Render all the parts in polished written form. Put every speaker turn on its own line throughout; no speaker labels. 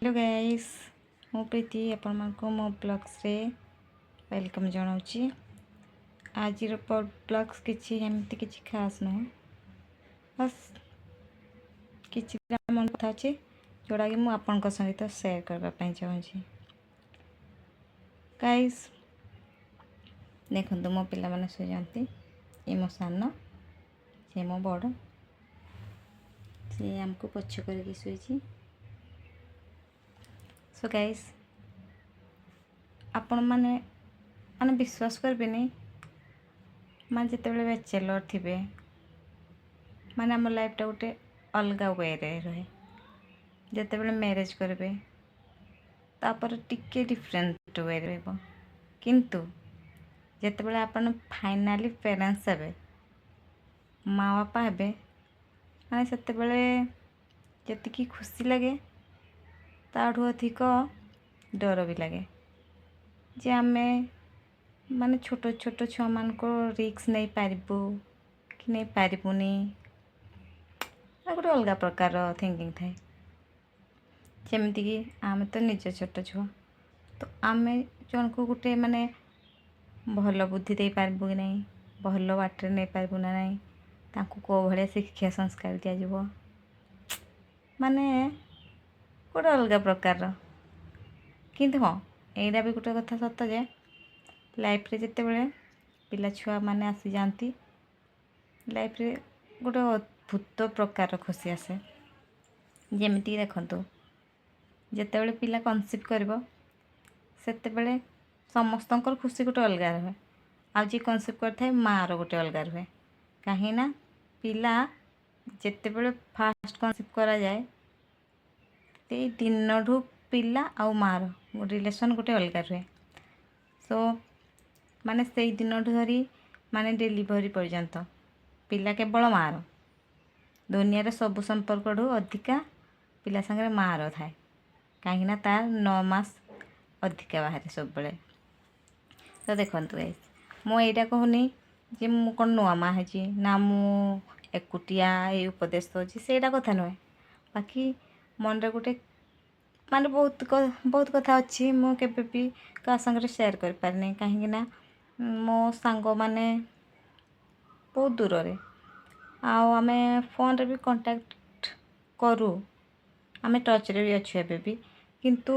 Hello guys मु प्रीति आपण मो ब्लॉग्स रे वेलकम जनाऊँगी। आज ब्लॉग्स किसी एमती किसी खास नुह बस किसी मन कथा अच्छे जोड़ा कि मुझे सहित सेयार करने चाहूँगी। गाइस देखो मो पिला माने शोई जाती ये मो सान से मो बड़ से आमको पछ करके शोई। सो गाइस आपण माने माने विश्वास करबेनी माने जिते बड़े बैचलर थे माने आम लाइफटा गोटे अलग वे रहे जिते बड़े मैरिज करेंगे तापर टिके डिफरेंट वे रहा किंतु जिते बड़े आपन फाइनाली पेरेंट्स हे माँ बापा हे माने सेते बड़े जति खुशी लगे ताठू अधिक डर भी लगे जे आमे माने छोट छोट छुआ मान को रिक्स नहीं पारिबू कि नहीं पारिबुनी गोटे अलग प्रकार थिंकिंग थाए। जमती कि आम तो निज छोट छुआ तो आम जन को गोटे माने भल बुद्धि दे पारबू कि नहीं भल बाटर नहीं पारबू ना नहीं तांको को भाया शिक्षा संस्कार दिज्व माने गोटे अलग प्रकार किंतु हाँ यहीटा भी गोटे कथा सत जे लाइफ रे जिते बड़े पिला छुआ माने आसी जाती लाइफ रे गोटे अद्भुत प्रकार खुशी आसे। जमीती देखो जिते बड़े पिला कनसीव कर सेते समस्त खुशी गोटे अलग रहे आ जी कनसीव कर माँ रो गोटे अलग रहे कहीं ना पिला जिते बड़े फास्ट कनसीव करा जाए ते दिन ठू पिला आ माँ रो रिलेशन गोटे अलग रहे। सो माने से दिन धरी माने डेलीवरी पर्यंत पिला केवल माँ रो दुनिया रे सब संपर्क अधिका पिला संगे माँ रो थाए कहीं तार 9 मास अधिका बाहर सब बेले। तो देखो मु यहाँ कहूनी जे मु कौन नुआ माँ है ना मु एकुटिया ये उपदेश दूसरी से कथा नुहे बाकी मन रे गोटे माने बहुत कथा अच्छी मु केबे भी का संगे शेयर कर पारनी कहीं मो सांग माने बहुत दूर रे आमे फोन रे भी कांटेक्ट करू आमे टच रे भी अच्छे एबे भी किंतु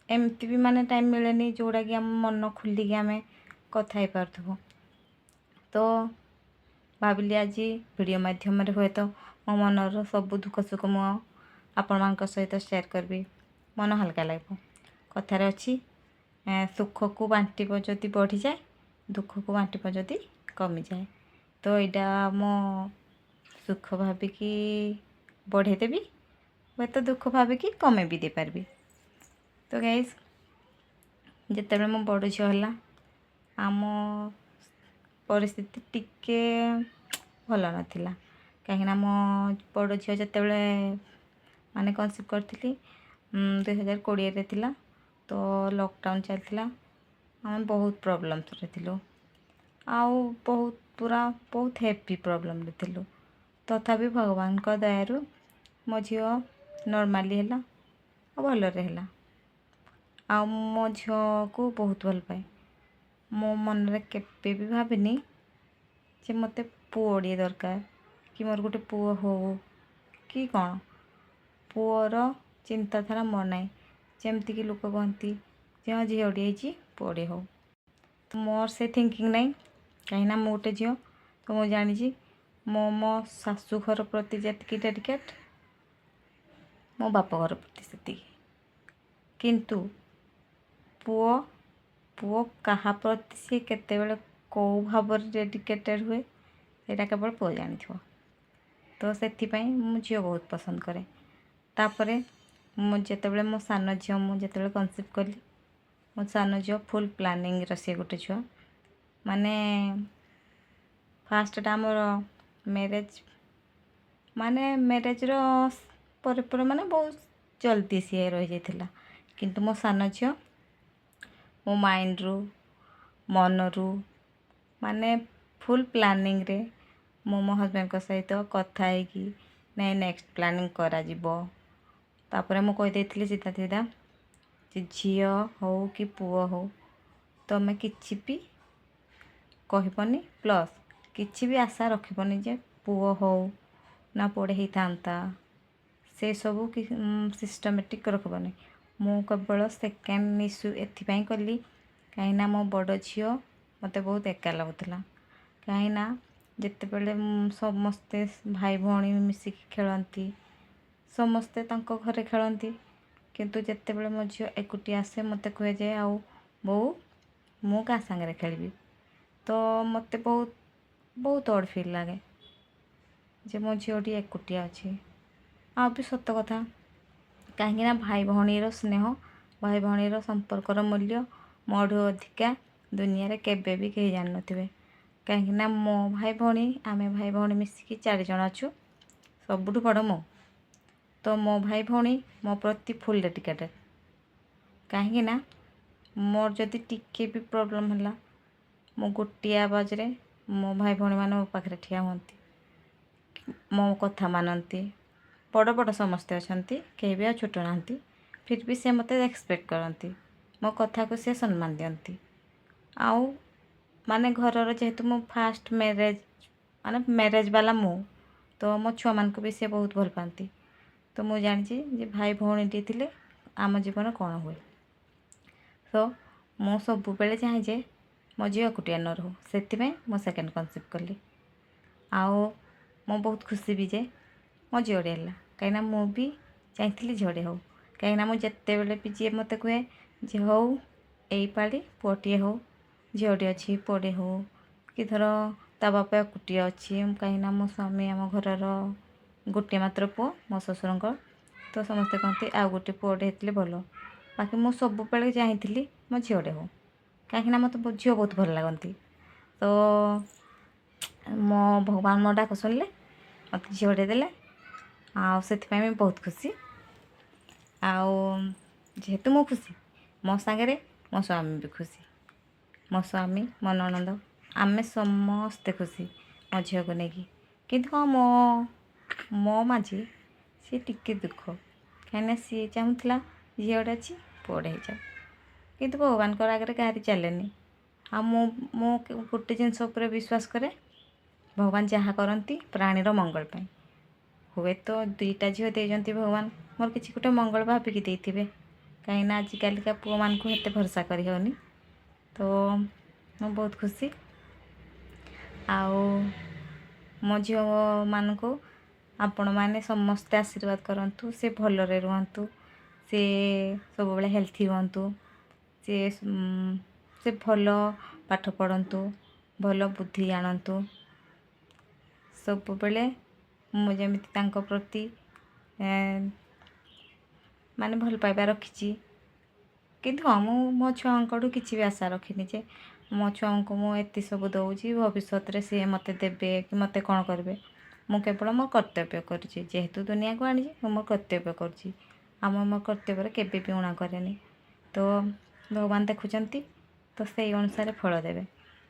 एमती भी माने टाइम मिलेनी जोड़ा कि आम मन खुली आमे कथा ही पारथबो। तो भाविली आज वीडियो माध्यम रे हुए तो मो मनर सब दुख सुख मु आपण मान सहित शेयर करबी मन हल्का लगे कथार अच्छी सुख को बांटब जदि बढ़ी जाए दुख को बांटब जदि कमी जाए तो यहाँ मो सुख भाविकी बढ़े देवी वे तो दुख भाविकी कमे भी दे पारबी। तो गाइस जिते मो बड़ झील है आम परिस्थिति टिके भल नाला कहीं मो बड़ झील जिते माने कनसीव करी 2020 थिला तो लॉकडाउन चलता आम बहुत प्रॉब्लम्स रे थिलु आउ बहुत पूरा बहुत हेवी प्रॉब्लम रे थिलु तथापि भगवान का दयारु मो झील नॉर्मली है भल है आ मो झील को बहुत भल पाए मो मन रे केबे भी भाविनी जे मते पुओड़िए दरकार कि मोर गोटे पुओ हो कि कौन पुओर चिंताधारा मोर नाई जमती कि लोक कहती जे झीलटी पुओड़े हो तो मोर से थिंकिंग नहीं कहीं मु गोटे झील तो मुझे जानी मो शाशु घर प्रति जी डेडिकेट मो बाप घर प्रति से किंतु पुओ पुओ कहा प्रति सी केते कौ भाव डेडिकेटेड हुए सेटा केवल पुओ जानी। तो से मु झील बहुत पसंद करे तापरे जिते मो सान झील मुझे कनसीव कली मो सान झील फुल प्लानिंग रे गोटे छुआ माने फास्ट आमर मैरेज माने मैरेज पर माने बहुत जल्दी सी रही जाता किंतु मो सान झील मो माइंड रु मन रु माने फुल प्लानिंग रे मो हस्बैंड सहित कथा है कि नहीं नेक्स्ट प्लानिंग करा जिवो तापर मु कहीदेली सीधा सीधा जे झील हो कि पुओ हो तुम किसी भी कहबनी प्लस किसी भी आशा रखबनी जे पुओ हो ना पुओटे होता से सबू सिस्टमेटिक रखबनी। मु केवल सेकेंड इश्यू एथिपाई कली कहीं मो बड़ झील मत बहुत एका लगुला कहीं जितेबले समस्ते भाई भौणी मिसिकी खेलती समस्ते तांको घरे खेलती किंतु जितेबले मो झील एकुटी आसे मत कहे जे आउ बो मु क्या सांगे खेली तो मत बहुत बहुत अड फिल लगे जे मो झीलटी एकुटिया अच्छी। आ भी सत कथा कहीं भाई भौणीर स्नेह भाई भौणीर संपर्कर मूल्य मोठू अधिका दुनिया केबे भी कहीं जान नथिबे कहीं मो भाई भौणी आमे भाई भौणी मिसिकी 4 जण अच्छु सबुठु बड़ मो तो मो भाई भौणी मो प्रति फुल डेडिकेटेड कहीं मोर जदि टिके भी प्रोब्लेम है मो गोटे आवाज रे मो भाई भौणी मैंने मो पाखे ठिया होती मो कथा मानती बड़ बड़ समस्ते अच्छा कहीं भी छोट ना फिर भी से मत एक्सपेक्ट करती मो कथा को सी सम्मान दियंती आउ माने घर जेहेतु मो फास्ट मैरेज माने मैरेज वाला मु तो मो छुआ मान को भी सी बहुत भल पाती तो मुझे जानी भाई भौणी थे आम जीवन कौन हुए तो मो सब बेले चाहे जे मो झील एकुटिया न रो से मो सेकेंड कनसिप्ट कली आओ मो बहुत खुशी भी जे मो झीलटे है कहीं मु भी चाहती झीलटे हो कहीं मुझे जिते बड़े भी जी मत कहे जे हो यही पाड़ी पुओटे हो झीलटे अच्छी पुओटे हो कि धर ता बापा एकुटिया अच्छी कहीं मो स्वामी आम घर गोटे मात्र पुओ मो ससुर तो समस्ते कहते आ गोटे पुओटे होते भल बाकी मु सब बेले चाहती मो झीलटे हो कहीं मत झील बहुत भल लगती तो मो भगवान मो डाक शुणिले मत झीलटे देले आउ से बहुत खुशी आउ जेहेतु मु खुशी मो सांगे मो स्वामी भी खुशी मो स्वामी मो ननंद आमे समस्ते खुशी मो झील को लेकिन किंतु हाँ मो मो माझी सी टिके दुख कहीं सी चाहूला झीलटे अच्छी पुओटे हो जाओ किंतु भगवान आगे कहारी चलेनी आ मो गोटे जिनस विश्वास करे भगवान जहाँ करती प्राणीर मंगल पाई हुए तो 2टा झील देते भगवान मोर किसी गोटे मंगल भाविकी देते कहीं आजिकलिका पुओ मान को हेते भरोसा कर होनी तो मैं बहुत खुशी आओ मो झील मान को आपण मैंने समस्ते आशीर्वाद करूँ से भलरे रुहतु से सब बेले हेल्थी रुहतु से भल पाठ पढ़तु भल बुद्धि जानतु सब बेले मुझे प्रति माने भल पाइबा रखी किंतु हाँ मो छुआ किसी भी आशा रखनी जे मो छुआ को मुझे सब दौची भविष्य में सी मत देवे कि मत कौन करेंगे मु केवल मो कर्तव्य करुँची जेहेतु दुनिया को आनी मो कर्तव्य करुँची मो कर्तव्य केबे भी उणा कैनि तो भगवान देखुंत तो से अनुसार फल देवे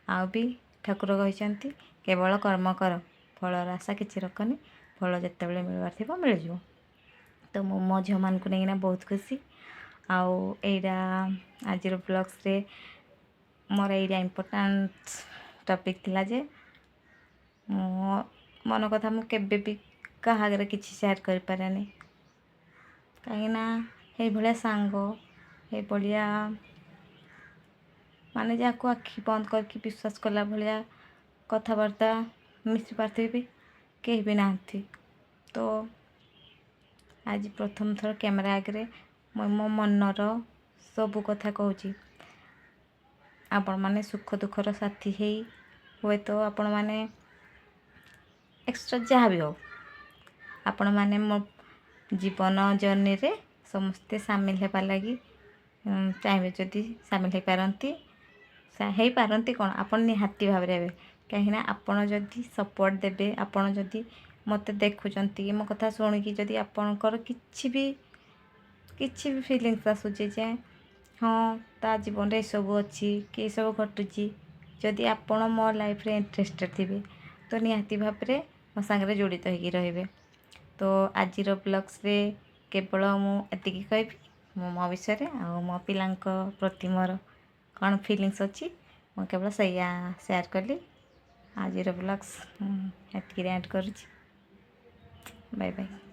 आ भी ठाकुर कहते केवल कर्म कर फलर आशा किसी रखनी फल जिते बड़े मिलवार थी मिल जाव तो मो झील मान को लेकिन बहुत खुशी आउ एटा आज ब्लॉग्स रे मोर एटा इम्पोर्टाट टॉपिक थिला जे मो मन कथा मु केबे भी कहा आगे किसी शेयर कर पारेनी कहीं भाया सांग ये भाया माने जहाँ आखि बंद करके विश्वास कला भाया कथबार्ता मिसी पार्थे भी कहीं भी ना तो आज प्रथम थर कैमेरा आगे मो मनर सबू कथा कहूँ आपण मैंने सुख दुखर साथी है हुए तो आपण मैंने एक्स्ट्रा जहाँ भी हो आपण मैंने मो जीवन जर्नी रे समस्ते सामिल होगा लगी चाहिए जदि सामिल हो पारती कौन आपन निहाती भाव में कहीं आपड़ जदि सपोर्ट देवे आपड़ जदि मत देखुंत मो कथा शुणिकी जदि आपणकर किसी भी फिलिंग्स आसूचे जे हाँ ता जीवन में सब अच्छी कि सब घटुची जदि आपण मो लाइफ रे इंटरेस्टेड थे तो निहाती भाव में मो सांगे जड़ित होगी रे तो आज ब्लॉग्स रे କେବଳ ମୁଁ ଏତିକି କହିବି, ମୁଁ ମୋ ବିଷୟରେ ଆଉ ମୋ ପିଲାଙ୍କ ପ୍ରତି ମୋର କ'ଣ ଫିଲିଙ୍ଗସ୍ ଅଛି ମୁଁ କେବଳ ସେଇଆ ସେୟାର କଲି। ଆଜିର ବ୍ଲଗ୍ସ ଏତିକିରେ ଏଣ୍ଡ କରୁଛି। Bye bye.